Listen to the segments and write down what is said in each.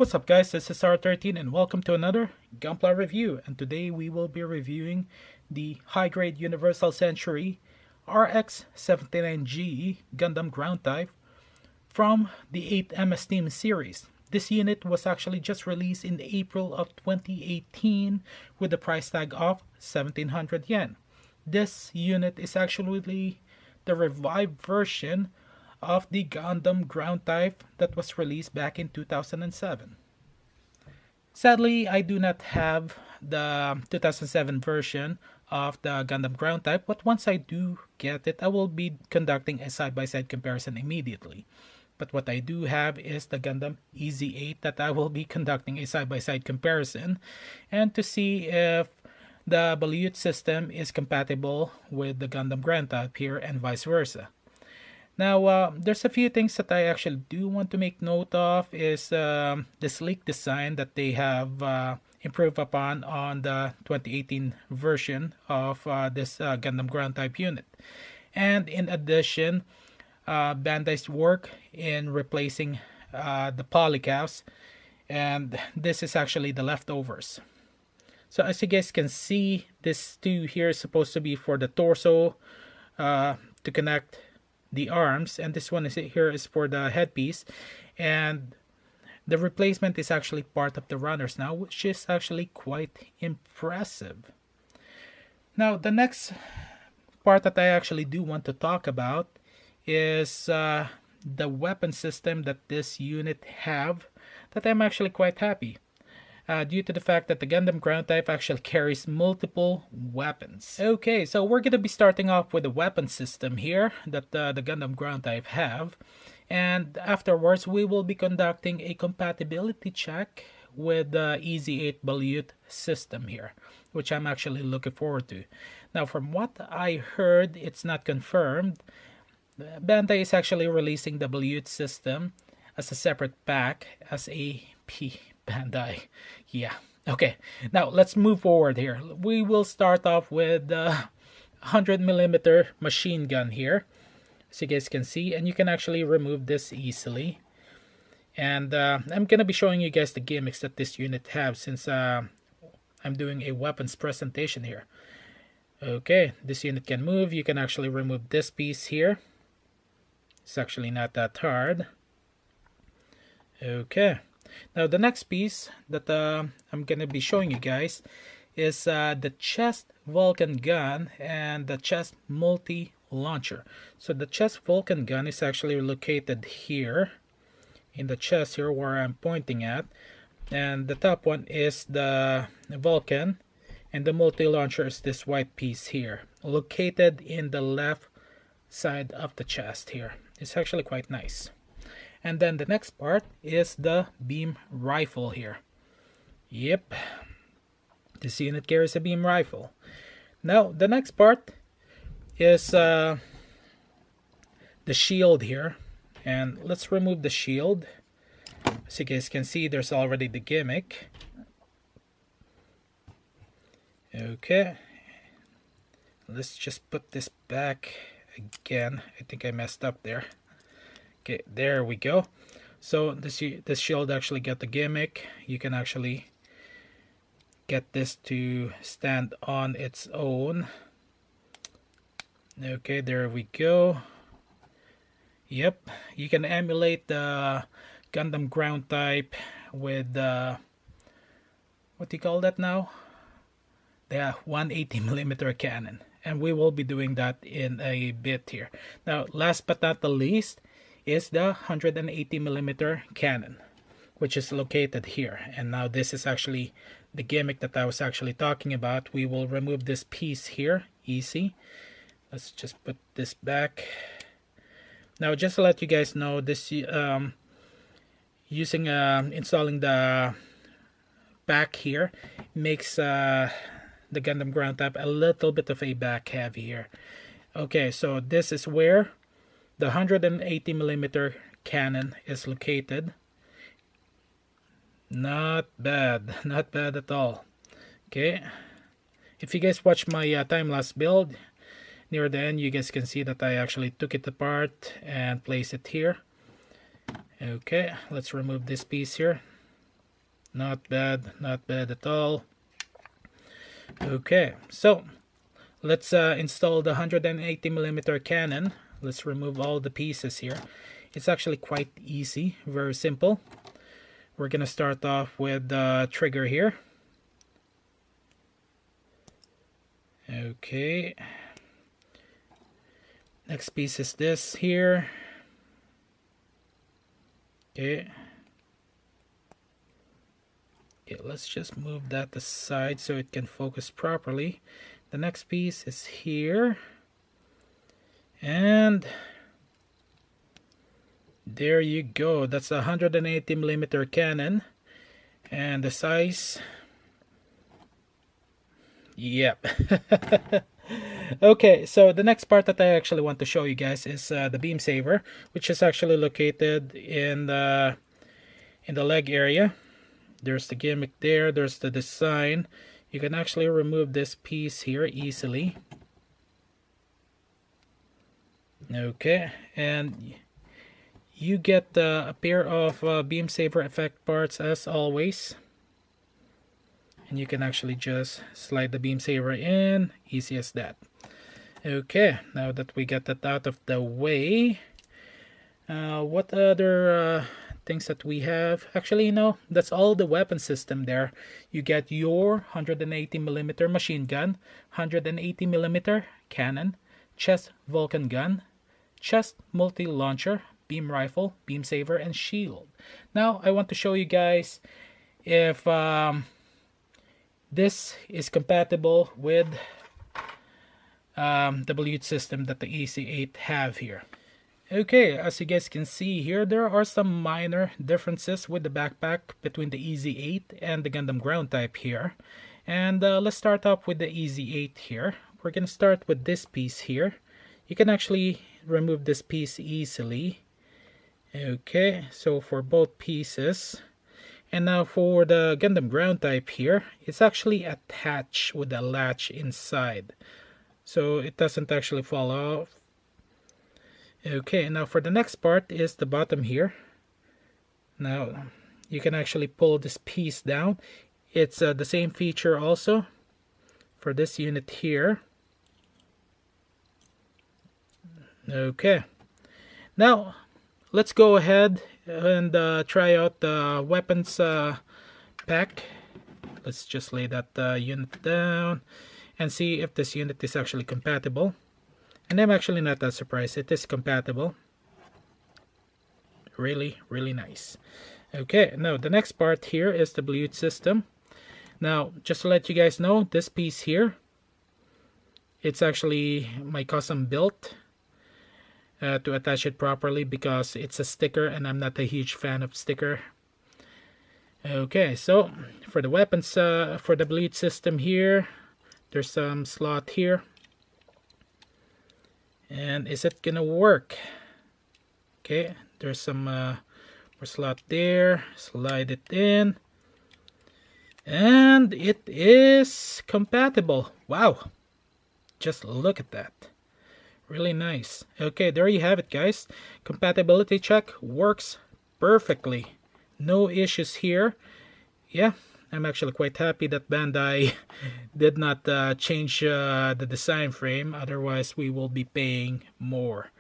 What's up guys, this is R13 and welcome to another Gunpla review, and today we will be reviewing the high-grade Universal Century RX-79G Gundam ground type from the 8MS Team series. This unit was actually just released in April of 2018 with a price tag of 1700 yen. This unit is actually the revived version of the Gundam ground type that was released back in 2007. Sadly, I do not have the 2007 version of the Gundam ground type, but once I do get it, I will be conducting a side-by-side comparison immediately. But what I do have is the Gundam EZ8 that I will be conducting a side-by-side comparison and to see if the Balut system is compatible with the Gundam ground type here and vice versa. Now, there's a few things that I actually do want to make note of is the sleek design that they have improved upon on the 2018 version of this Gundam ground type unit. And in addition, Bandai's work in replacing the polycaps, and this is actually the leftovers. So as you guys can see, this two here is supposed to be for the torso to connect the arms, and this one here is for the headpiece, and the replacement is actually part of the runners now, which is actually quite impressive. Now the next part that I actually do want to talk about is the weapon system that this unit have, that I'm actually quite happy. Due to the fact that the Gundam ground type actually carries multiple weapons. Okay, so we're going to be starting off with the weapon system here that the Gundam ground type have. And afterwards, we will be conducting a compatibility check with the EZ8 Balut system here, which I'm actually looking forward to. Now, from what I heard, it's not confirmed. Bandai is actually releasing the Balut system as a separate pack as a Bandai. Yeah. Okay. Now let's move forward here. We will start off with the 100mm machine gun here, so you guys can see, and you can actually remove this easily. And I'm gonna be showing you guys the gimmicks that this unit have, since I'm doing a weapons presentation here. Okay, this unit can move. You can actually remove this piece here. It's actually not that hard. Okay. Now the next piece that I'm going to be showing you guys is the chest Vulcan gun and the chest multi-launcher. So the chest Vulcan gun is actually located here in the chest here where I'm pointing at. And the top one is the Vulcan, and the multi-launcher is this white piece here, located in the left side of the chest here. It's actually quite nice. And then the next part is the beam rifle here. Yep, this unit carries a beam rifle. Now the next part is the shield here, and let's remove the shield. As you guys can see, there's already the gimmick. Okay, let's just put this back again. I think I messed up there. Okay, there we go. So this shield actually got the gimmick. You can actually get this to stand on its own. Okay, there we go. Yep, you can emulate the Gundam ground type with what do you call that now? The 180mm cannon, and we will be doing that in a bit here. Now, last but not the least is the 180mm cannon, which is located here. And now this is actually the gimmick that I was actually talking about. We will remove this piece here, easy. Let's just put this back. Now just to let you guys know, this installing the back here makes the Gundam ground type a little bit of a back heavy here. Okay, so this is where the 180mm cannon is located. Not bad, not bad at all. Okay, if you guys watch my time-lapse build, near the end you guys can see that I actually took it apart and placed it here. Okay, let's remove this piece here. Not bad, not bad at all. Okay, so let's install the 180mm cannon. Let's remove all the pieces here. It's actually quite easy, very simple. We're gonna start off with the trigger here. Okay. Next piece is this here. Okay. Okay, let's just move that aside so it can focus properly. The next piece is here. And there you go. That's a 180mm cannon. And the size... Yep. Okay, so the next part that I actually want to show you guys is the beam saver, which is actually located in the leg area. There's the gimmick there, there's the design. You can actually remove this piece here easily. Okay, and you get a pair of beam saver effect parts as always. And you can actually just slide the beam saver in, easy as that. Okay, now that we got that out of the way, what other things that we have? Actually, that's all the weapon system there. You get your 180mm machine gun, 180mm cannon, chest Vulcan gun, chest multi-launcher, beam rifle, beam saver, and shield. Now, I want to show you guys if this is compatible with the bleed system that the EC8 have here. Okay, as you guys can see here, there are some minor differences with the backpack between the EZ8 and the Gundam ground type here. And let's start off with the EZ8 here. We're gonna start with this piece here. You can actually remove this piece easily. Okay, so for both pieces. And now for the Gundam ground type here, it's actually attached with a latch inside, so it doesn't actually fall off. Okay, now for the next part is the bottom here. Now you can actually pull this piece down. It's the same feature also for this unit here. Okay, now let's go ahead and try out the weapons pack. Let's just lay that unit down and see if this unit is actually compatible. And I'm actually not that surprised. It is compatible. Really, really nice. Okay, now the next part here is the bleed system. Now, just to let you guys know, this piece here, it's actually my custom built to attach it properly because it's a sticker and I'm not a huge fan of sticker. Okay, so for the weapons, for the bleed system here, there's some slot here. And is it gonna work? Okay, there's some more slot there. Slide it in. And it is compatible. Wow, just look at that. Really nice. Okay, there you have it, guys. Compatibility check works perfectly. No issues here. Yeah, I'm actually quite happy that Bandai did not change the design frame. Otherwise, we will be paying more.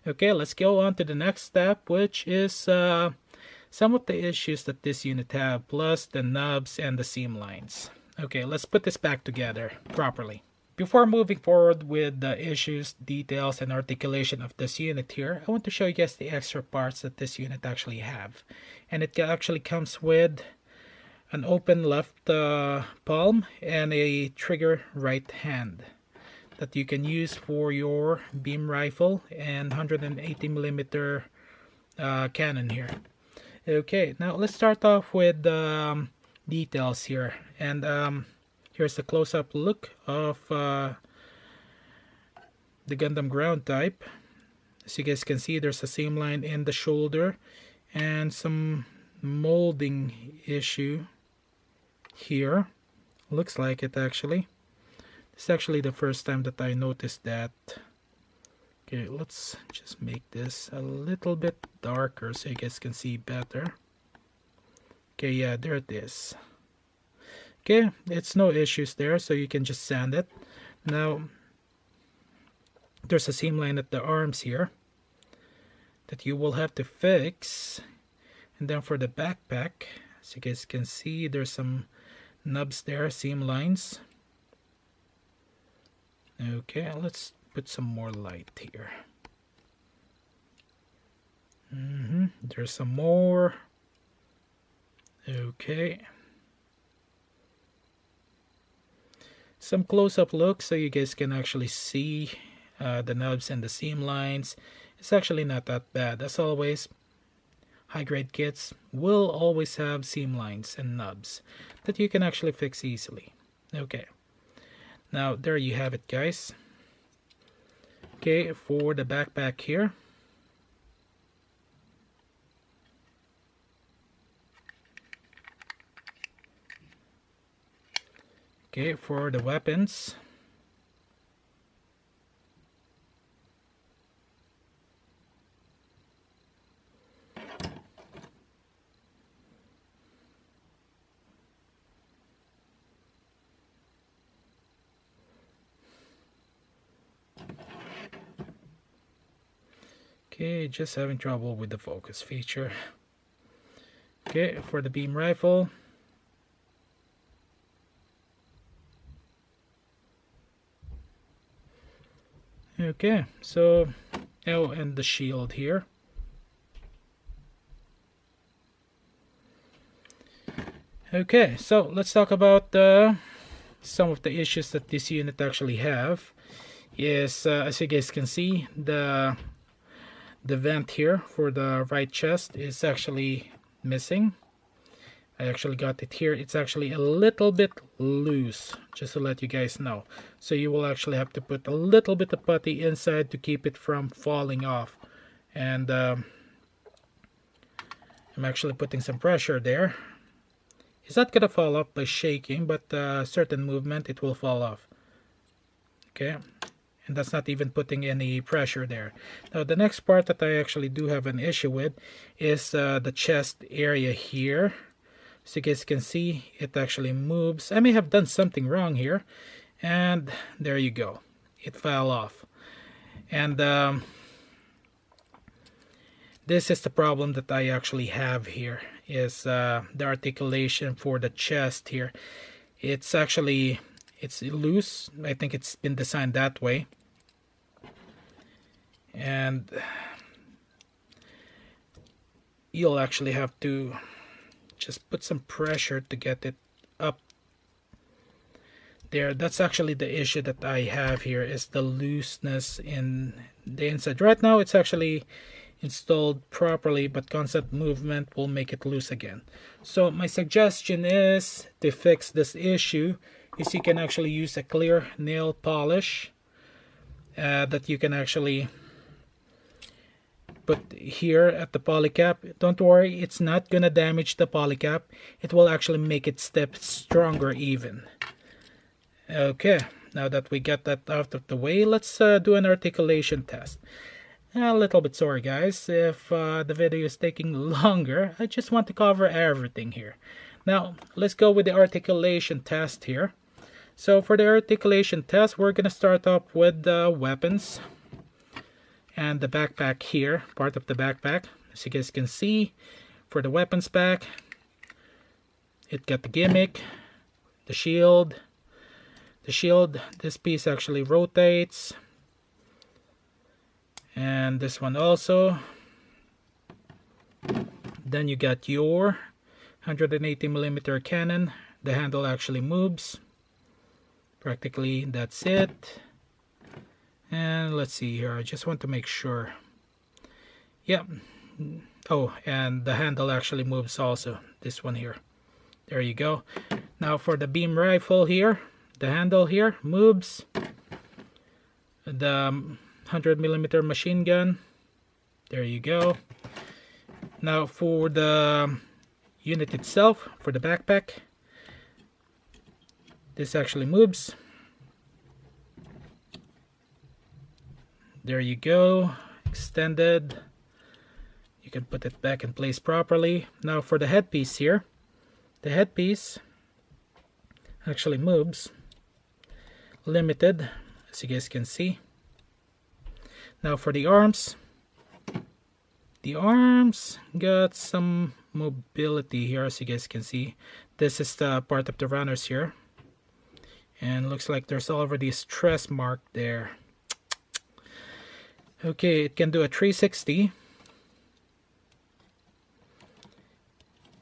Okay, let's go on to the next step, which is some of the issues that this unit have, plus the nubs and the seam lines. Okay, let's put this back together properly. Before moving forward with the issues, details, and articulation of this unit here, I want to show you guys the extra parts that this unit actually have. And it actually comes with an open left palm and a trigger right hand that you can use for your beam rifle and 180mm cannon here. Okay, now let's start off with details here. And here's a close-up look of the Gundam ground type. As you guys can see, there's a seam line in the shoulder and some molding issue here. Looks like it actually. It's actually the first time that I noticed that. Okay, let's just make this a little bit darker so you guys can see better. Okay, yeah, there it is. Okay, it's no issues there, so you can just sand it. Now, there's a seam line at the arms here that you will have to fix. And then for the backpack, as you guys can see, there's some nubs there, seam lines. Okay, let's put some more light here. There's some more. Okay. Some close-up look so you guys can actually see the nubs and the seam lines. It's actually not that bad. As always, high-grade kits will always have seam lines and nubs that you can actually fix easily. Okay. Now, there you have it, guys. Okay, for the backpack here. Okay, for the weapons. Okay, just having trouble with the focus feature. Okay, for the beam rifle. Okay, so, oh, and the shield here. Okay, so let's talk about some of the issues that this unit actually have. Is as you guys can see, the vent here for the right chest is actually missing. I actually got it here. It's actually a little bit loose, just to let you guys know. So you will actually have to put a little bit of putty inside to keep it from falling off. And I'm actually putting some pressure there. It's not gonna fall off by shaking, but certain movement it will fall off. Okay, and that's not even putting any pressure there. Now the next part that I actually do have an issue with is the chest area here. So you guys can see it actually moves. I may have done something wrong here, and there you go, it fell off. And this is the problem that I actually have here, is the articulation for the chest here. It's actually, it's loose. I think it's been designed that way, and you'll actually have to just put some pressure to get it up there. That's actually the issue that I have here, is the looseness in the inside. Right now it's actually installed properly, but constant movement will make it loose again. So my suggestion is, to fix this issue, is you can actually use a clear nail polish that you can actually put here at the polycap. Don't worry, it's not gonna damage the polycap. It will actually make it step stronger even. Okay, now that we got that out of the way, let's do an articulation test. A little bit sorry guys if the video is taking longer. I just want to cover everything here. Now let's go with the articulation test here. So for the articulation test, we're gonna start off with the weapons and the backpack here, part of the backpack. As you guys can see, for the weapons pack, it got the gimmick, the shield. This piece actually rotates, and this one also. Then you got your 180mm cannon. The handle actually moves. Practically that's it. And let's see here, I just want to make sure. Yep. Oh, and the handle actually moves also, this one here. There you go. Now for the beam rifle here, the handle here moves. The 100mm machine gun, there you go. Now for the unit itself, for the backpack, this actually moves. There you go, extended. You can put it back in place properly. Now for the headpiece here, The headpiece actually moves, limited, as you guys can see. Now for the arms got some mobility here, as you guys can see. This is the part of the runners here, and looks like there's already a stress mark there. Okay, it can do a 360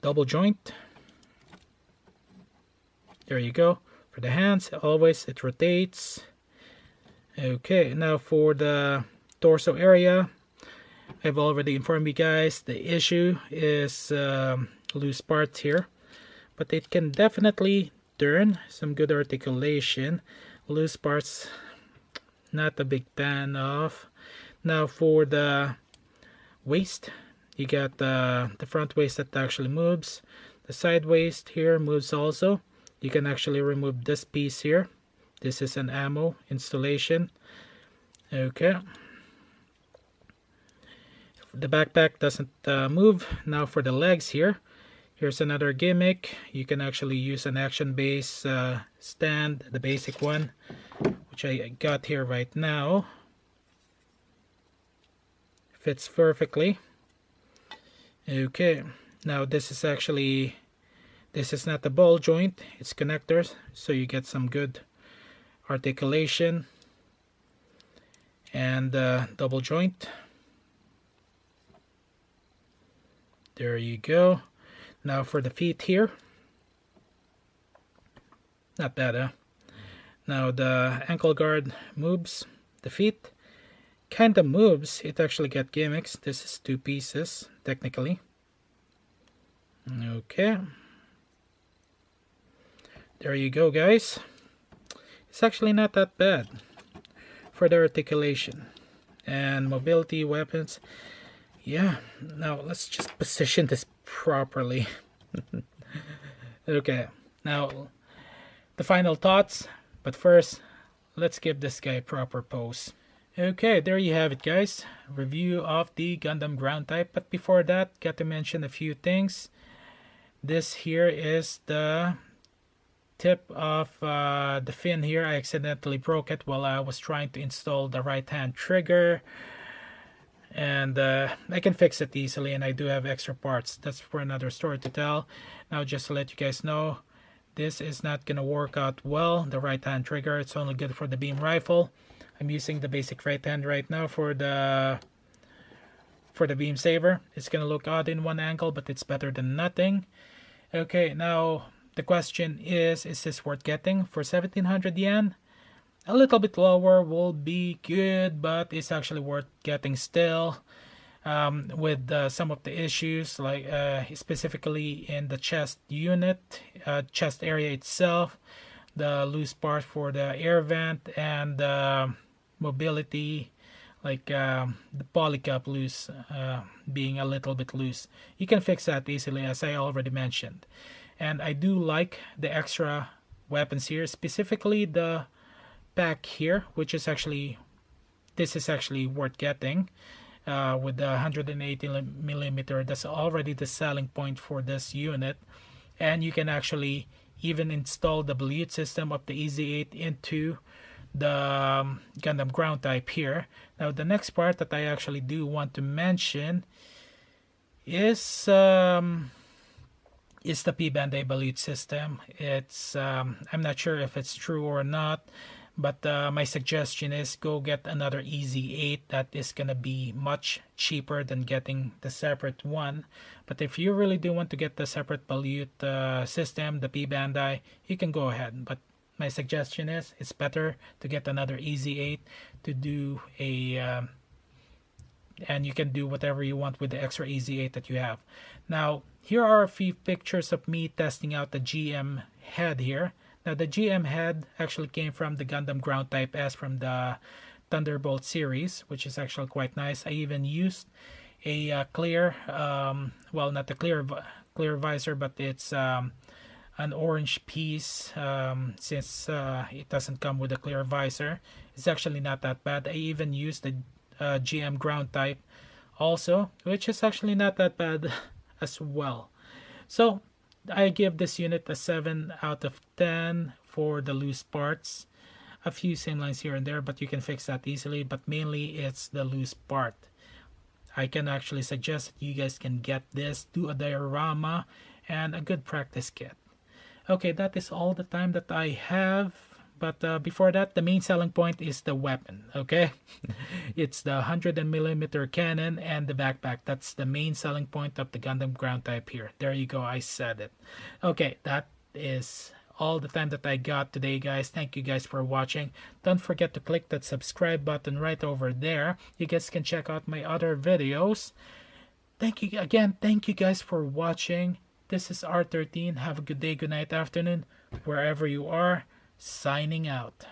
double joint. There you go. For the hands, always it rotates. Okay, now for the torso area, I've already informed you guys the issue is loose parts here, but it can definitely turn. Some good articulation. Loose parts, not a big fan of. Now for the waist, you got the front waist that actually moves. The side waist here moves also. You can actually remove this piece here. This is an ammo installation. Okay. The backpack doesn't move. Now for the legs here. Here's another gimmick. You can actually use an action base stand, the basic one, which I got here right now. Fits perfectly. Okay, now this is not the ball joint, it's connectors, so you get some good articulation. And double joint. There you go. Now for the feet here, not bad, huh? Now the ankle guard moves. The feet kind of moves. It actually got gimmicks. This is 2 pieces technically. Okay, there you go, guys. It's actually not that bad for the articulation and mobility. Weapons, yeah. Now let's just position this properly. Okay, now the final thoughts, but first let's give this guy a proper pose. Okay, there you have it, guys. Review of the Gundam ground type. But before that, got to mention a few things. This here is the tip of the fin here. I accidentally broke it while I was trying to install the right hand trigger, and I can fix it easily, and I do have extra parts. That's for another story to tell. Now just to let you guys know, this is not gonna work out well, the right hand trigger. It's only good for the beam rifle. I'm using the basic right hand right now for the beam saber. It's gonna look odd in one angle, but it's better than nothing. Okay, now the question is this worth getting? For 1700 yen, a little bit lower will be good, but it's actually worth getting still. With some of the issues, like specifically in the chest unit, chest area itself, the loose part for the air vent, and the mobility, like the polycap loose, being a little bit loose. You can fix that easily, as I already mentioned. And I do like the extra weapons here, specifically the pack here, which is actually, this is actually worth getting. With the 180mm, that's already the selling point for this unit. And you can actually even install the Blute system of the EZ8 into the Gundam ground type here. Now the next part that I actually do want to mention is the P-Bandai Blute system. It's I'm not sure if it's true or not, but my suggestion is go get another EZ8. That is gonna be much cheaper than getting the separate one. But if you really do want to get the separate Blute system, the P-Bandai, you can go ahead. But my suggestion is it's better to get another EZ8 to do a and you can do whatever you want with the extra EZ8 that you have. Now here are a few pictures of me testing out the GM head here. Now the GM head actually came from the Gundam ground type S from the Thunderbolt series, which is actually quite nice. I even used a clear, well, not a clear visor, but it's an orange piece, since it doesn't come with a clear visor. It's actually not that bad. I even used the GM ground type also, which is actually not that bad as well. So I give this unit a 7 out of 10 for the loose parts. A few seam lines here and there, but you can fix that easily, but mainly it's the loose part. I can actually suggest that you guys can get this, do a diorama, and a good practice kit. Okay, that is all the time that I have. But before that, the main selling point is the weapon, okay? It's the 100mm cannon and the backpack. That's the main selling point of the Gundam ground type here. There you go, I said it. Okay, that is all the time that I got today, guys. Thank you guys for watching. Don't forget to click that subscribe button right over there. You guys can check out my other videos. Thank you again. Thank you guys for watching. This is R13. Have a good day, good night, afternoon, wherever you are. Signing out.